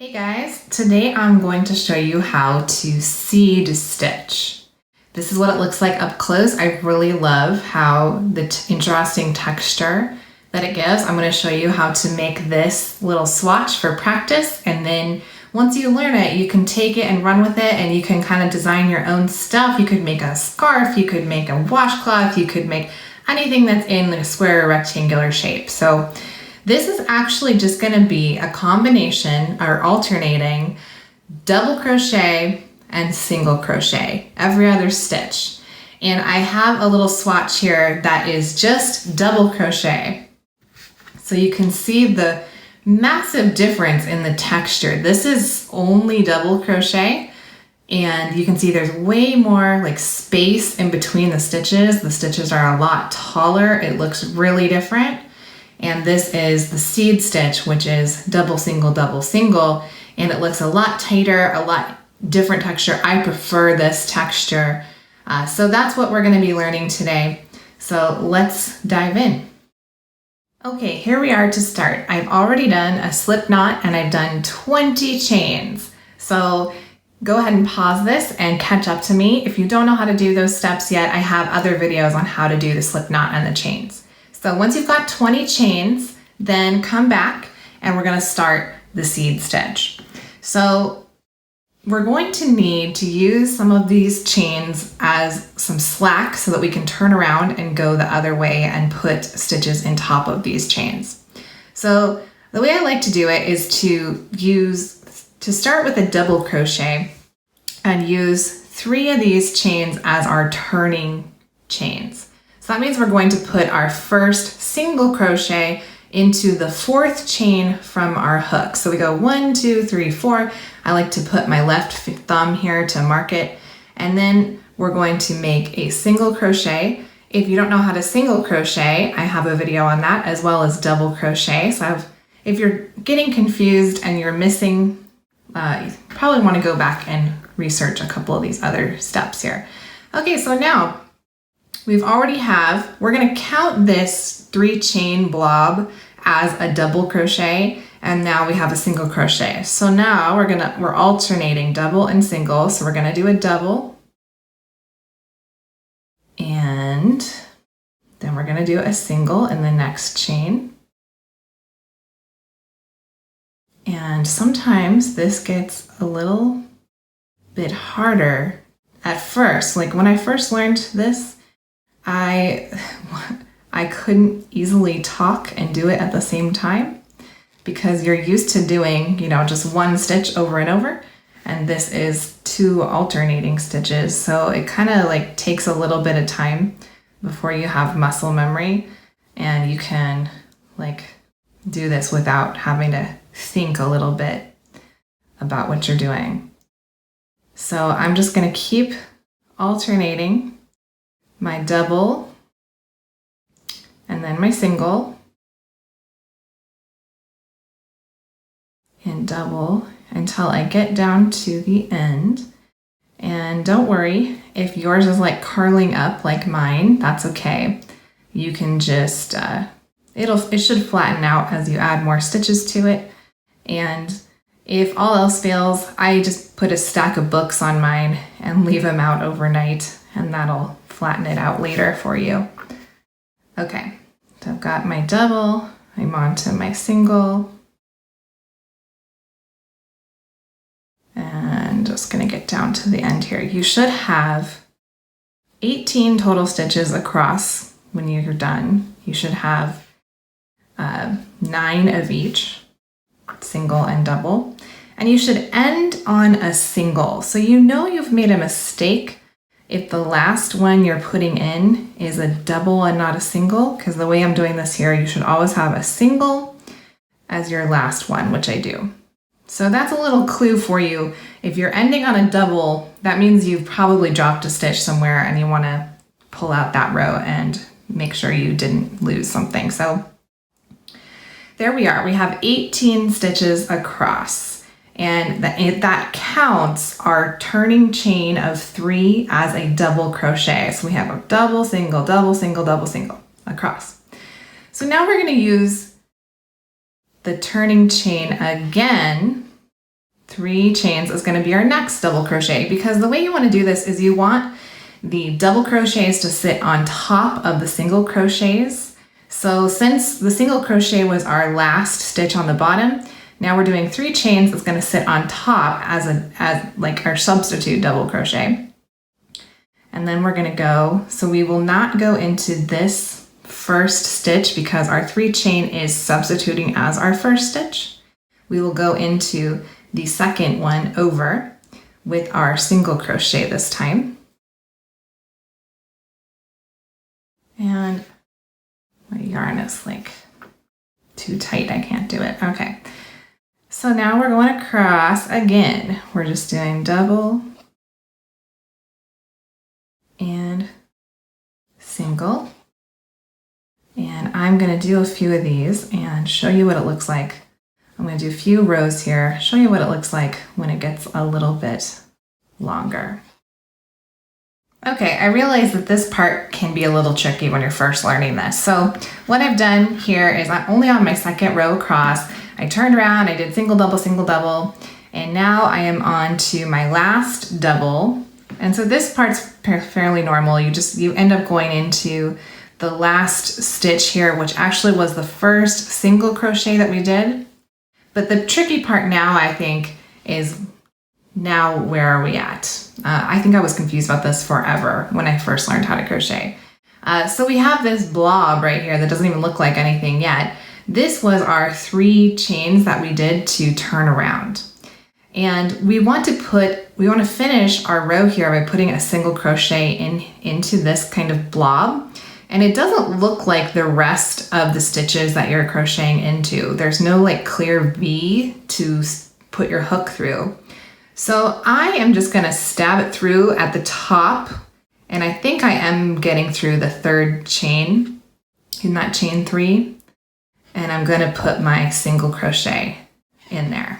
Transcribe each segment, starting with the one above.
Hey guys, today I'm going to show you how to seed stitch. This is what it looks like up close. I really love how the interesting texture that it gives. I'm going to show you how to make this little swatch for practice, and then once you learn it, you can take it and run with it, and you can kind of design your own stuff. You could make a scarf, you could make a washcloth, you could make anything that's in a square or rectangular shape. So this is actually just going to be a combination or alternating double crochet and single crochet every other stitch. And I have a little swatch here that is just double crochet. So you can see the massive difference in the texture. This is only double crochet, and you can see there's way more like space in between the stitches. The stitches are a lot taller. It looks really different. And this is the seed stitch, which is double, single, and it looks a lot tighter, a lot different texture. I prefer this texture. So that's what we're gonna be learning today. So let's dive in. Okay, here we are to start. I've already done a slip knot and I've done 20 chains. So go ahead and pause this and catch up to me. If you don't know how to do those steps yet, I have other videos on how to do the slip knot and the chains. So once you've got 20 chains, then come back and we're gonna start the seed stitch. So we're going to need to use some of these chains as some slack so that we can turn around and go the other way and put stitches in top of these chains. So the way I like to do it is to start with a double crochet and use 3 of these chains as our turning chains. So that means we're going to put our first single crochet into the 4th chain from our hook. So we go 1, 2, 3, 4. I like to put my left thumb here to mark it. And then we're going to make a single crochet. If you don't know how to single crochet, I have a video on that, as well as double crochet. So if you're getting confused and you're missing, you probably want to go back and research a couple of these other steps here. Okay, so now we're going to count this 3 chain blob as a double crochet, and now we have a single crochet. So now we're alternating double and single. So we're going to do a double, and then we're going to do a single in the next chain. And sometimes this gets a little bit harder at first. Like when I first learned this, I couldn't easily talk and do it at the same time because you're used to doing, just one stitch over and over, and this is 2 alternating stitches. So it kind of like takes a little bit of time before you have muscle memory and you can like do this without having to think a little bit about what you're doing. So I'm just going to keep alternating my double and then my single and double until I get down to the end. And don't worry, if yours is like curling up like mine, that's okay. You can just, it should flatten out as you add more stitches to it. And if all else fails, I just put a stack of books on mine and leave them out overnight, and that'll flatten it out later for you. Okay, so I've got my double, I'm on to my single, and just gonna get down to the end here. You should have 18 total stitches across when you're done. You should have 9 of each, single and double, and you should end on a single. So you've made a mistake if the last one you're putting in is a double and not a single, because the way I'm doing this here, you should always have a single as your last one, which I do. So that's a little clue for you. If you're ending on a double, that means you've probably dropped a stitch somewhere and you want to pull out that row and make sure you didn't lose something. So there we are. We have 18 stitches across. And that counts our turning chain of 3 as a double crochet. So we have a double, single, double, single, double, single across. So now we're going to use the turning chain again 3 chains is going to be our next double crochet, because the way you want to do this is you want the double crochets to sit on top of the single crochets. So since the single crochet was our last stitch on the bottom, now we're doing 3 chains that's going to sit on top as like our substitute double crochet. And then we're going to go, so we will not go into this first stitch because our 3 chain is substituting as our first stitch. We will go into the second one over with our single crochet this time. And my yarn is like too tight, I can't do it. Okay, so now we're going across again. We're just doing double and single. And I'm going to do a few of these and show you what it looks like. I'm going to do a few rows here, show you what it looks like when it gets a little bit longer. Okay, I realize that this part can be a little tricky when you're first learning this. So what I've done here is I'm only on my second row across. I turned around, I did single, double, and now I am on to my last double. And so this part's fairly normal. You end up going into the last stitch here, which actually was the first single crochet that we did. But the tricky part now, I think, is now where are we at? I think I was confused about this forever when I first learned how to crochet. So we have this blob right here that doesn't even look like anything yet. This was our 3 chains that we did to turn around. And we want to finish our row here by putting a single crochet into this kind of blob. And it doesn't look like the rest of the stitches that you're crocheting into. There's no like clear V to put your hook through. So I am just gonna stab it through at the top, and I think I am getting through the 3rd chain in that chain 3, and I'm gonna put my single crochet in there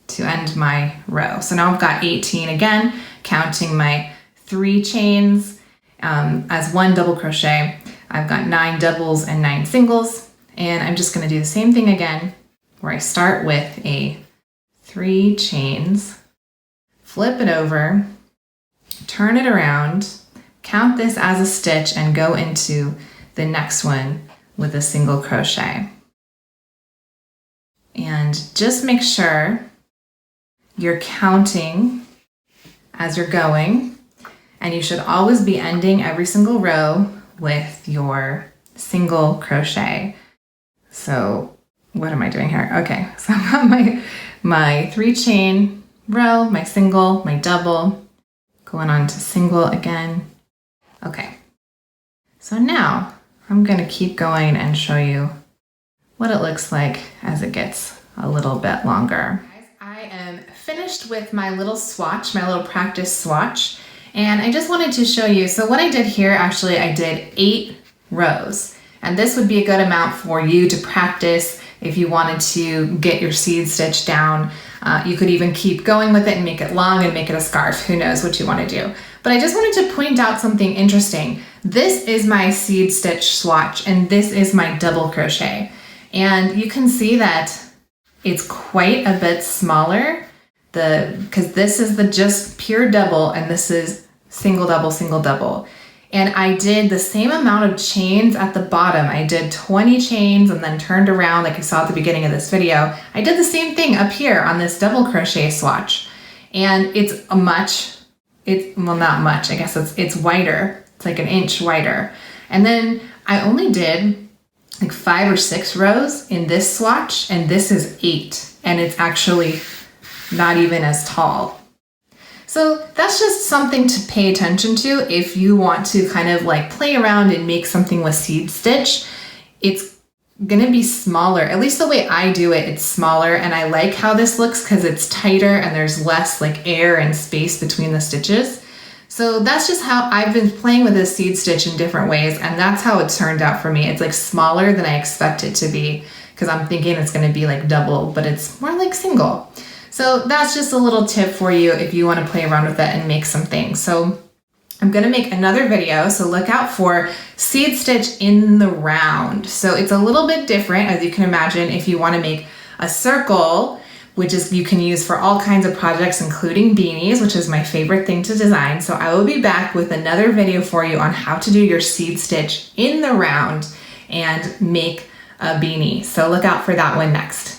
to end my row. So now I've got 18 again, counting my 3 chains as 1 double crochet. I've got 9 doubles and 9 singles, and I'm just gonna do the same thing again, where I start with a 3 chains, flip it over, turn it around, count this as a stitch, and go into the next one with a single crochet. And just make sure you're counting as you're going, and you should always be ending every single row with your single crochet. So what am I doing here? Okay, so I've got my 3 chain row, my single, my double, going on to single again. Okay, so now I'm going to keep going and show you what it looks like as it gets a little bit longer. I am finished with my little swatch, my little practice swatch, and I just wanted to show you. So what I did here, actually I did 8 rows, and this would be a good amount for you to practice if you wanted to get your seed stitch down. You could even keep going with it and make it long and make it a scarf. Who knows what you want to do. But I just wanted to point out something interesting. This is my seed stitch swatch, and this is my double crochet. And you can see that it's quite a bit smaller, because this is the just pure double, and this is single double, single double. And I did the same amount of chains at the bottom. I did 20 chains and then turned around like you saw at the beginning of this video. I did the same thing up here on this double crochet swatch. And it's well, not much, I guess it's wider. It's like an inch wider. And then I only did like 5 or 6 rows in this swatch, and this is 8. And it's actually not even as tall. So that's just something to pay attention to if you want to kind of like play around and make something with seed stitch. It's gonna be smaller, at least the way I do it, it's smaller, and I like how this looks because it's tighter and there's less like air and space between the stitches. So that's just how I've been playing with this seed stitch in different ways, and that's how it turned out for me. It's like smaller than I expect it to be because I'm thinking it's gonna be like double, but it's more like single. So that's just a little tip for you if you want to play around with it and make some things. So I'm going to make another video, so look out for seed stitch in the round. So it's a little bit different, as you can imagine, if you want to make a circle, which is you can use for all kinds of projects, including beanies, which is my favorite thing to design. So I will be back with another video for you on how to do your seed stitch in the round and make a beanie. So look out for that one next.